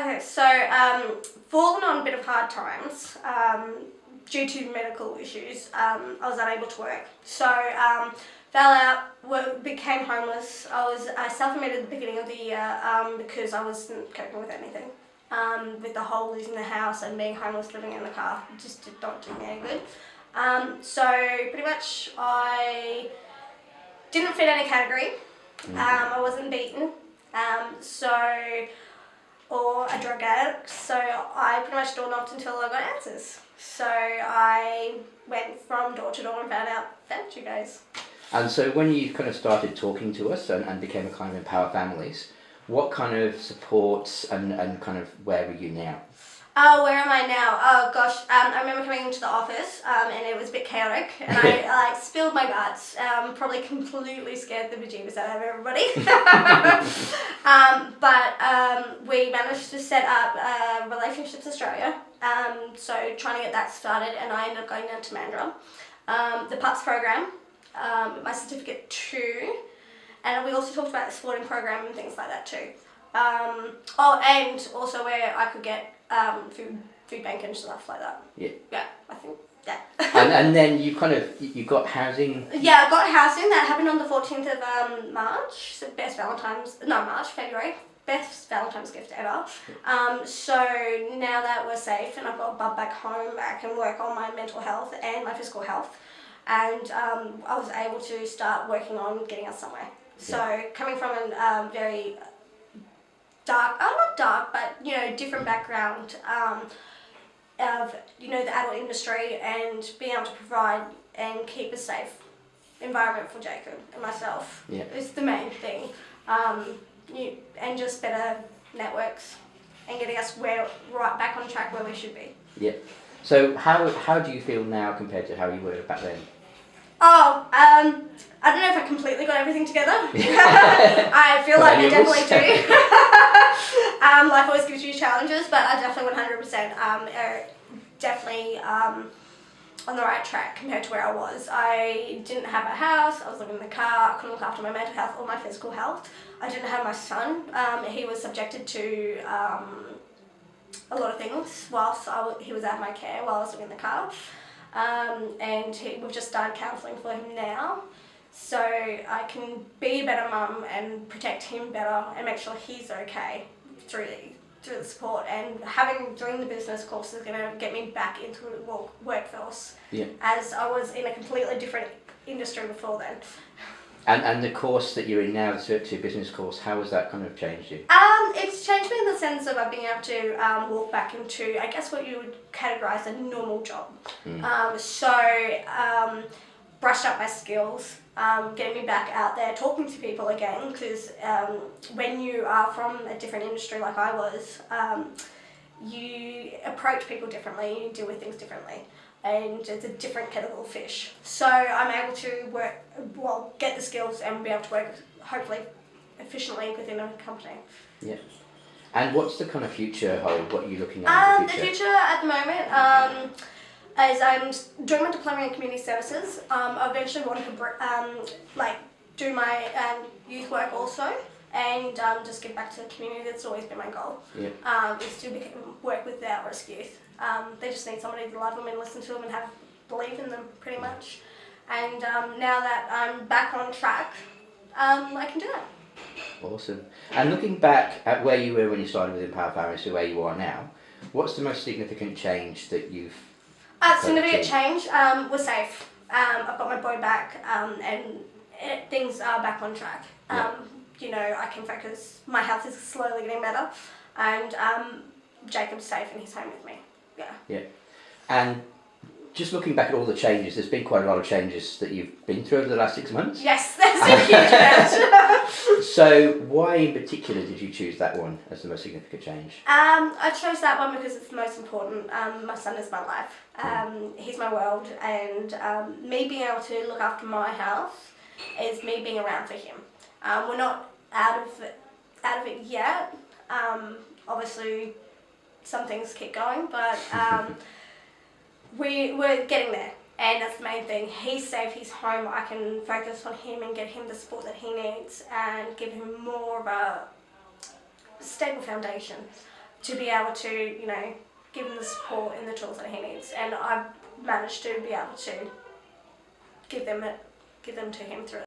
Okay, so fallen on a bit of hard times due to medical issues. I was unable to work, so fell out, became homeless. I self-admitted at the beginning of the year because I wasn't coping with anything. With the whole losing the house and being homeless, living in the car, just did not do me any good. So pretty much I didn't fit any category. I wasn't beaten. So or a drug addict, so I pretty much door knocked until I got answers. So I went from door to door and found you guys. And so when you kind of started talking to us and became a kind of Empower Families, what kind of supports and kind of where are you now? Where am I now? Oh gosh, I remember coming into the office and it was a bit chaotic and I spilled my guts, probably completely scared the bejeebus out of everybody. But we managed to set up Relationships Australia, so trying to get that started, and I ended up going down to Mandurah. The PUPS program, my certificate too, and we also talked about the sporting program and things like that too. And also where I could get food bank and stuff like that. Yeah. Yeah, I think that. and then you got housing. Yeah, I got housing. That happened on the 14th of March. So February. Best Valentine's gift ever. So now that we're safe and I've got Bub back home, I can work on my mental health and my physical health. And I was able to start working on getting us somewhere. So coming from a very dark, not dark, but different background of the adult industry, and being able to provide and keep a safe environment for Jacob and myself is the main thing. And just better networks and getting us right back on track where we should be. Yeah. So how do you feel now compared to how you were back then? Oh, I don't know if I completely got everything together. I feel like I definitely do. Life always gives you challenges, but I definitely 100% are definitely on the right track compared to where I was. I didn't have a house, I was living in the car, I couldn't look after my mental health or my physical health. I didn't have my son. He was subjected to a lot of things whilst he was out of my care while I was living in the car. And we've just started counselling for him now, so I can be a better mum and protect him better and make sure he's okay through the support. And doing the business course is going to get me back into the workforce, as I was in a completely different industry before then. And the course that you're in now, the Cert 2 business course, how has that kind of changed you? It's changed me in the sense of being able to walk back into, I guess, what you would categorise a normal job. Brushed up my skills, getting me back out there, talking to people again, because when you are from a different industry like I was, you approach people differently, you deal with things differently. And it's a different kettle of fish. So I'm able to get the skills and be able to work, hopefully, efficiently within a company. Yeah. And what's the kind of future hold? What are you looking at in the future? The future at the moment is I'm doing my diploma in community services. I eventually want to do my youth work also, and just give back to the community. That's always been my goal. Yeah. Is to work with the at-risk youth. They just need somebody to love them and listen to them and believe in them, pretty much. And now that I'm back on track, I can do that. Awesome. And looking back at where you were when you started with Empower Families to where you are now, what's the most significant change that you've... Significant change, we're safe. I've got my boy back, and things are back on track. I can focus, my health is slowly getting better, and Jacob's safe and he's home with me. Yeah. And just looking back at all the changes, there's been quite a lot of changes that you've been through over the last 6 months. Yes, there's a huge amount. So why in particular did you choose that one as the most significant change? I chose that one because it's the most important. My son is my life. He's my world, and me being able to look after my health is me being around for him. We're not out of it yet. Obviously, some things keep going, but we're getting there, and that's the main thing. He's safe, he's home, I can focus on him and get him the support that he needs and give him more of a stable foundation to be able to, you know, give him the support and the tools that he needs. And I've managed to be able to give them to him through it.